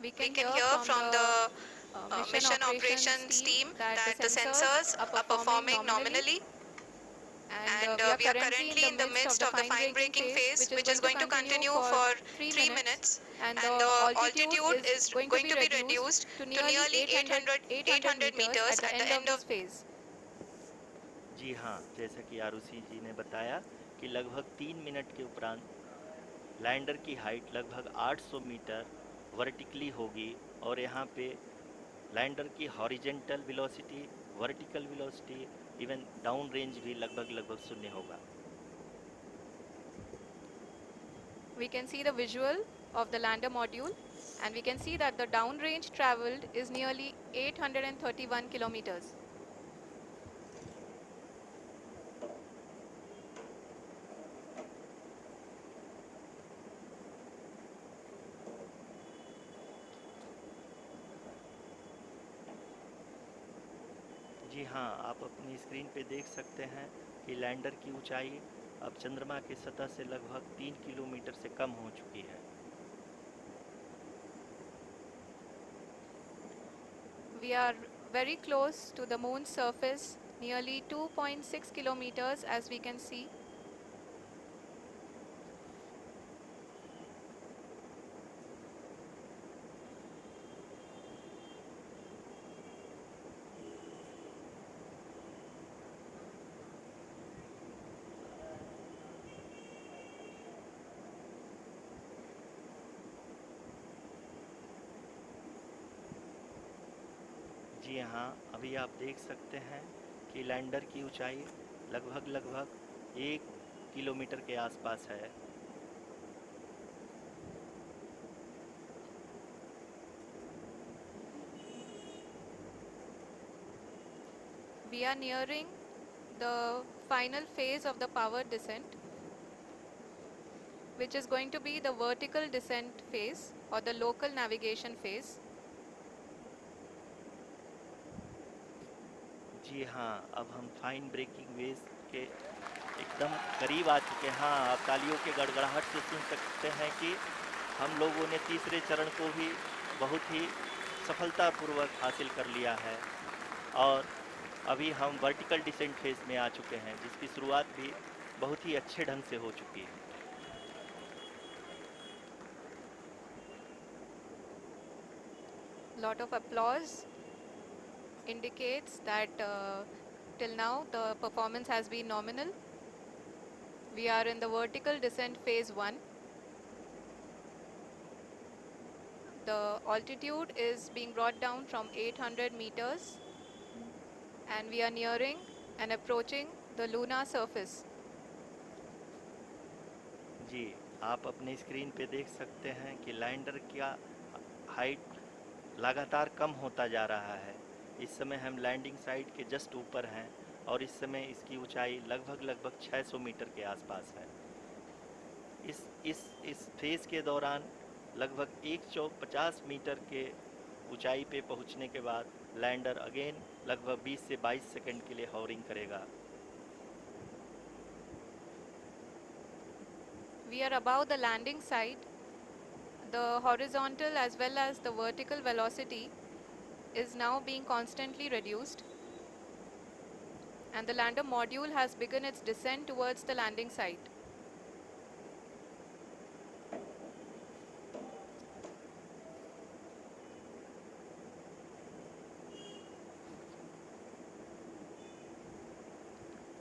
we can hear from the mission operations team that the sensors are performing nominally, and we are currently in the midst of the fine breaking phase, which is going to continue for 3 minutes, and the altitude is going to be reduced to nearly 800 meters at the end of. जी हाँ, जैसा कि आरुषि जी ने बताया कि लगभग 3 minute के उपरांत lander की हाइट लगभग 800 मीटर वर्टिकली होगी और यहाँ पे लैंडर की horizontal velocity, vertical velocity, even down range भी लगभग लगभग शून्य होगा। We can see the visual of the lander module, and we can see that the downrange traveled is nearly 831 kilometers. जी हाँ, आप अपनी स्क्रीन पे देख सकते हैं कि लैंडर की ऊंचाई अब चंद्रमा की सतह से लगभग 3 किलोमीटर से कम हो चुकी है। We are very close to the moon's surface, nearly 2.6 kilometers as we can see. जी हाँ, अभी आप देख सकते हैं कि लैंडर की ऊंचाई लगभग लगभग 1 किलोमीटर के आसपास है। We are nearing the final phase of the power descent, which is going to be the vertical descent phase or the local navigation phase. जी हाँ, अब हम फाइन ब्रेकिंग वेव्स के एकदम करीब आ चुके हैं। हाँ, आप तालियों के गड़गड़ाहट से सुन सकते हैं कि हम लोगों ने तीसरे चरण को भी बहुत ही सफलतापूर्वक हासिल कर लिया है और अभी हम वर्टिकल डिसेंट फेज में आ चुके हैं, जिसकी शुरुआत भी बहुत ही अच्छे ढंग से हो चुकी है। Lot of applause indicates that till now the performance has been nominal. We are in the vertical descent phase 1. The altitude is being brought down from 800 meters, and we are nearing and approaching the lunar surface. जी, आप अपनी screen पे देख सकते हैं कि lander का height लगातार कम होता जा रहा है। इस समय हम लैंडिंग साइट के जस्ट ऊपर हैं और इस समय इसकी ऊंचाई लगभग लगभग 600 मीटर के आसपास है। इस फेज़ के दौरान लगभग 150 मीटर के ऊंचाई पे पहुंचने के बाद लैंडर अगेन लगभग 20 से 22 सेकंड के लिए हॉवरिंग करेगा। We are above the landing site. The horizontal as well as the vertical velocity is now being constantly reduced, and the lander module has begun its descent towards the landing site.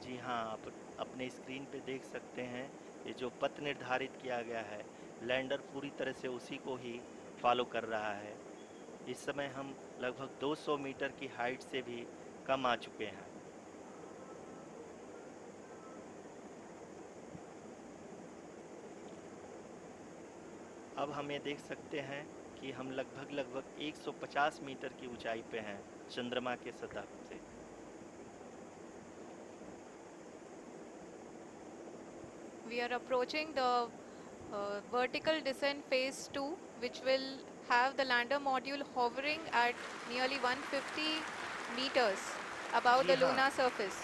जी हाँ, आप अपने screen पे देख सकते हैं ये जो पथ निर्धारित किया गया है, लैंडर पूरी तरह से उसी को ही फॉलो कर रहा है। इस समय हम लगभग 200 मीटर की हाइट से भी कम आ चुके हैं। अब हम ये देख सकते हैं कि हम लगभग लगभग 150 मीटर की ऊंचाई पे हैं चंद्रमा के सतह से। We are approaching the vertical descent phase 2, which will have the lander module hovering at nearly 150 meters above ji the हाँ, lunar surface.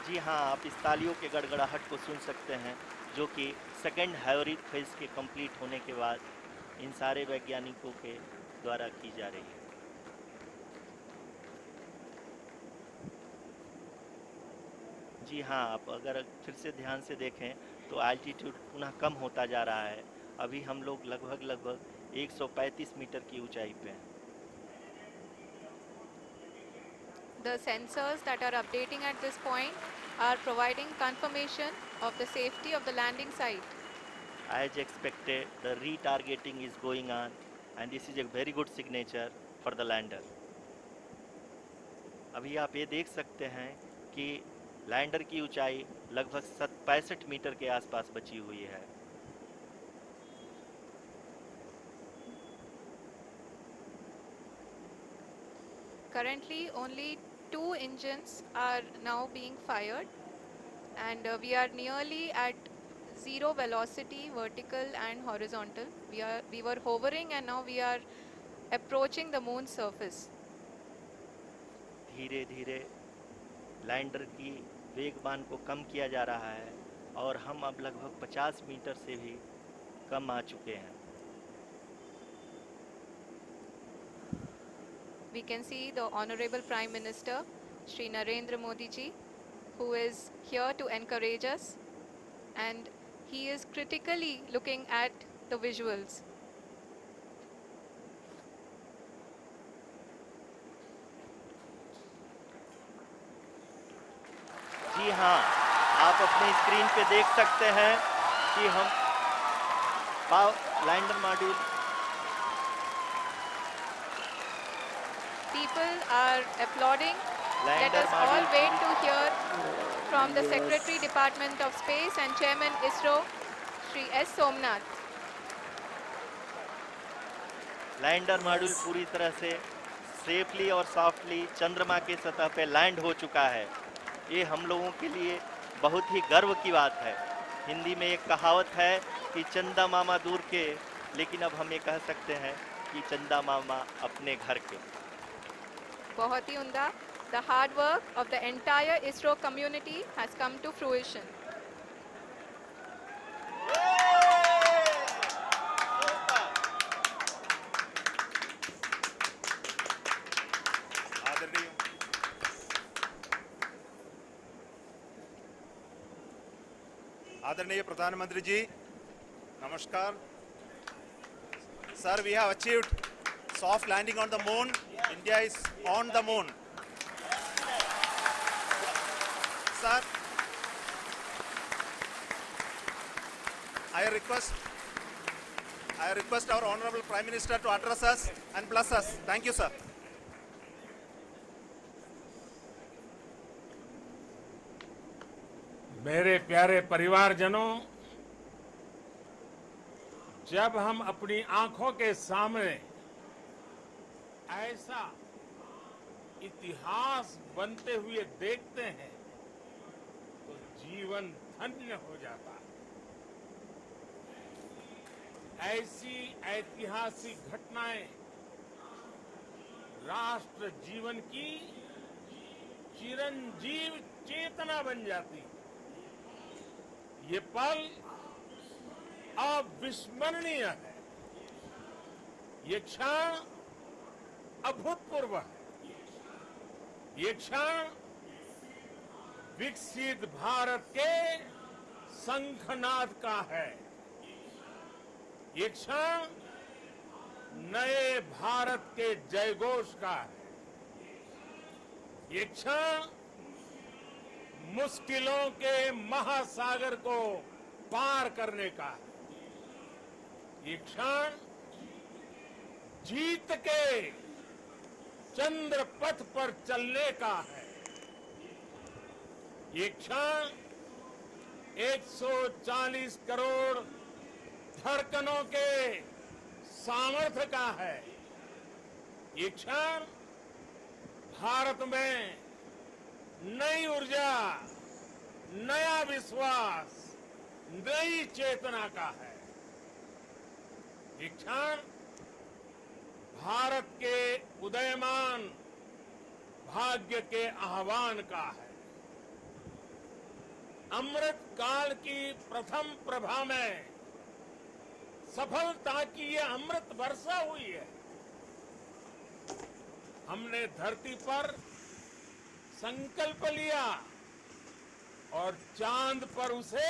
जी हाँ, आप इस तालियों के गड़गड़ाहट को सुन सकते हैं, जो कि सेकंड हाइब्रिड फेज के कंप्लीट होने के बाद इन सारे वैज्ञानिकों के द्वारा की जा रही है। जी हाँ, आप अगर फिर से ध्यान से देखें तो एल्टीट्यूड पुनः कम होता जा रहा है। अभी हम लोग लगभग 135 मीटर की ऊंचाई पे हैं। The sensors that are updating at this point are providing confirmation of the safety of the landing site. As expected, the retargeting is going on and this is a very good signature for the lander. अभी आप ये देख सकते हैं कि lander की ऊंचाई लगभग 65 मीटर के आसपास बची हुई है। Currently, only 2 engines are now being fired, and we are nearly at zero velocity, vertical and horizontal. We were hovering, and now we are approaching the moon's surface. धीरे धीरे लैंडर की वेगमान को कम किया जा रहा है और हम अब लगभग 50 मीटर से भी कम आ चुके हैं। We can see the Honorable Prime Minister, Shri Narendra Modi ji, who is here to encourage us, and he is critically looking at the visuals. जी हाँ, आप अपने स्क्रीन पे देख सकते हैं कि हम lander module People are applauding. Let lander us all module wait to hear from the Secretary Department of Space and Chairman ISRO, Shri S. Somnath. Lander module पूरी तरह से सेफली और सॉफ्टली चंद्रमा के सतह पे लैंड हो चुका है। ये हम लोगों के लिए बहुत ही गर्व की बात है। हिंदी में एक कहावत है कि चंदा मामा दूर के, लेकिन अब हम ये कह सकते हैं कि चंदा मामा अपने घर के। बहुत ही उम्दा. The hard work of the entire ISRO community has come to fruition. आदरणीय प्रधानमंत्री जी, नमस्कार। Sir, we have achieved soft landing on the moon. India is on the moon. Sir, I request our Honorable Prime Minister to address us and bless us. Thank you, sir. मेरे प्यारे परिवारजनों, जब हम अपनी आंखों के सामने ऐसा इतिहास बनते हुए देखते हैं तो जीवन धन्य हो जाता है। ऐसी ऐतिहासिक घटनाएं राष्ट्र जीवन की चिरंजीव चेतना बन जाती है। ये पल अविस्मरणीय है। ये क्षण अभूतपूर्व है। ये क्षण विकसित भारत के शंखनाद का है। ये क्षण नए भारत के जयघोष का है। ये क्षण मुश्किलों के महासागर को पार करने का है। ये क्षण जीत के चंद्र पथ पर चलने का है। ये क्षण 140 करोड़ धड़कनों के सामर्थ्य का है। ये क्षण भारत में नई ऊर्जा, नया विश्वास, नई चेतना का है। ये क्षण भारत के उदयमान भाग्य के आह्वान का है। अमृत काल की प्रथम प्रभा में सफलता की ये अमृत वर्षा हुई है। हमने धरती पर संकल्प लिया और चांद पर उसे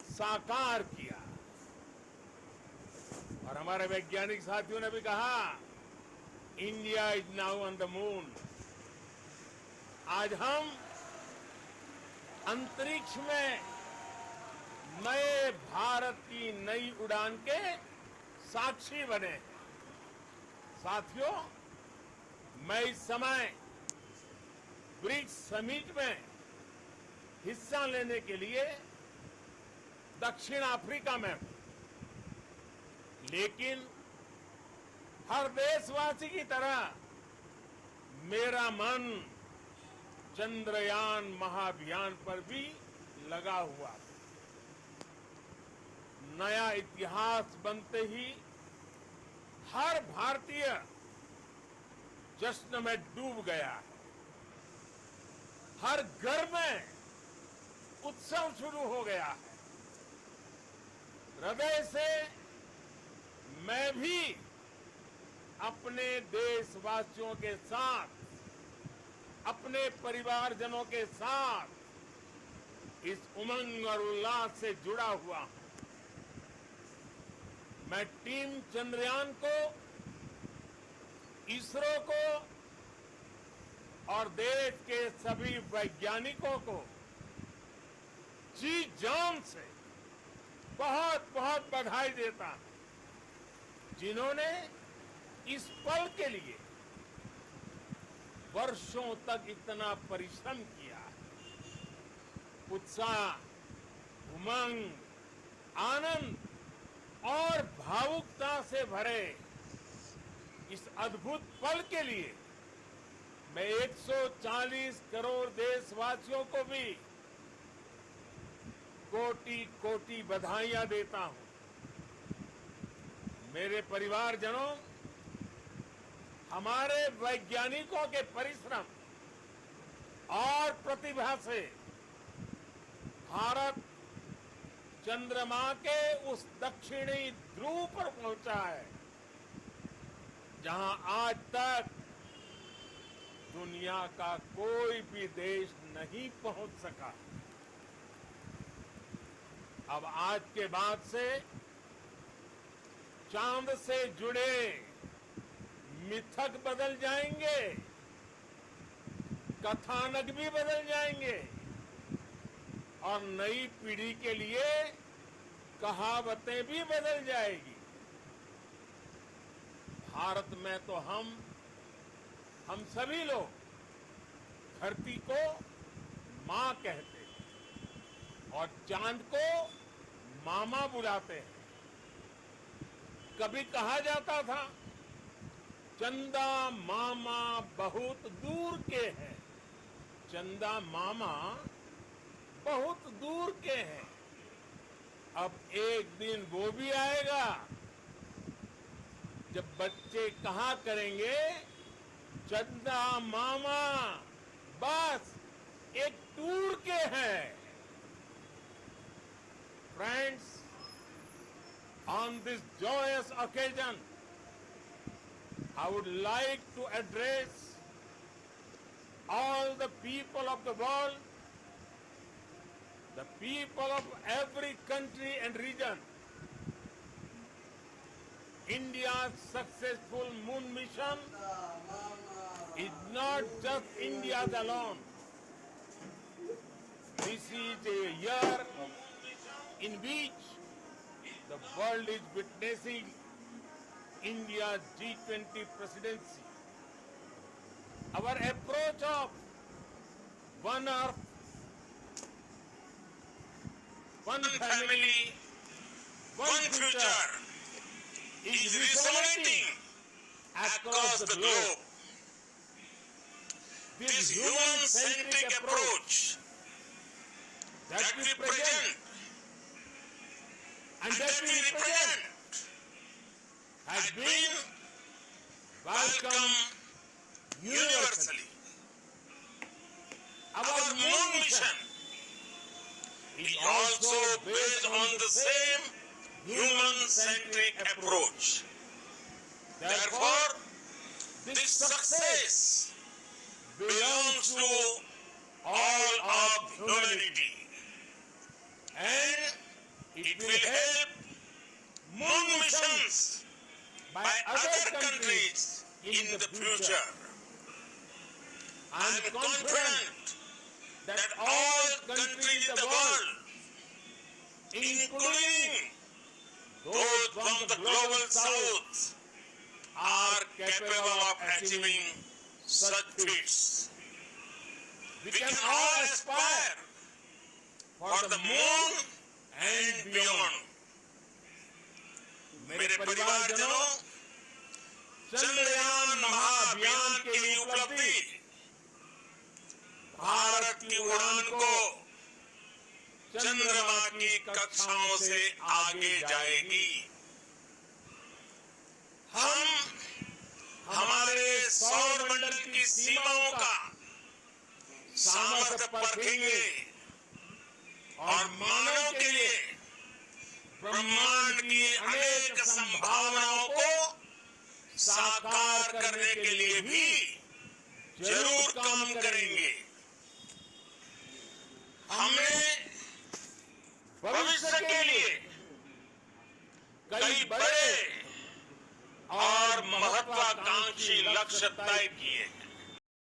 साकार किया। और हमारे वैज्ञानिक साथियों ने भी कहा, India is now on the moon. आज हम अंतरिक्ष में नए भारत की नई उड़ान के साक्षी बने हैं। साथियों, मैं इस समय ब्रिक्स समिट में हिस्सा लेने के लिए दक्षिण अफ्रीका में हूं, लेकिन हर देशवासी की तरह मेरा मन चंद्रयान महाअभियान पर भी लगा हुआ। नया इतिहास बनते ही हर भारतीय जश्न में डूब गया है। हर घर में उत्सव शुरू हो गया है। हृदय से मैं भी अपने देशवासियों के साथ, अपने परिवारजनों के साथ इस उमंग और उल्लास से जुड़ा हुआ हूं। मैं टीम चंद्रयान को, इसरो को और देश के सभी वैज्ञानिकों को जी जान से बहुत बहुत बधाई देता हूं, जिन्होंने इस पल के लिए वर्षों तक इतना परिश्रम किया। उत्साह, उमंग, आनंद और भावुकता से भरे इस अद्भुत पल के लिए मैं 140 करोड़ देशवासियों को भी कोटि कोटि बधाइयां देता हूं। मेरे परिवारजनों, हमारे वैज्ञानिकों के परिश्रम और प्रतिभा से भारत चंद्रमा के उस दक्षिणी ध्रुव पर पहुंचा है, जहां आज तक दुनिया का कोई भी देश नहीं पहुंच सका। अब आज के बाद से चांद से जुड़े मिथक बदल जाएंगे, कथानक भी बदल जाएंगे और नई पीढ़ी के लिए कहावतें भी बदल जाएगी। भारत में तो हम सभी लोग धरती को मां कहते हैं और चांद को मामा बुलाते हैं। कभी कहा जाता था, चंदा मामा बहुत दूर के हैं। चंदा मामा बहुत दूर के हैं। अब एक दिन वो भी आएगा जब बच्चे कहा करेंगे, चंदा मामा बस एक टूर के हैं। Friends, on this joyous occasion, I would like to address all the people of the world, the people of every country and region. India's successful moon mission is not just India's alone. This is a year in which the world is witnessing India's G20 presidency. Our approach of one Earth, one family, one future is resonating across the globe. This human-centric approach that we present and that we represent has been welcomed universally. Our moon mission is also based on the same human-centric approach. Therefore, This success belongs to all of humanity, and it will help moon missions by other countries in the future. I am confident that all countries in the world, including those from the global south, are capable of achieving such feats. We can all aspire for the moon and beyond. मेरे परिवारजनों, चंद्रयान महाअभियान की उपलब्धि भारत की उड़ान को चंद्रमा की कक्षाओं से आगे जाएगी। हम हमारे सौर मंडल की सीमाओं का सामर्थ्य परखेंगे और मानव के लिए ब्रह्मांड की अनेक संभावनाओं को साकार करने के लिए भी जरूर काम करेंगे। हमने भविष्य के लिए कई बड़े और महत्वाकांक्षी लक्ष्य तय किए।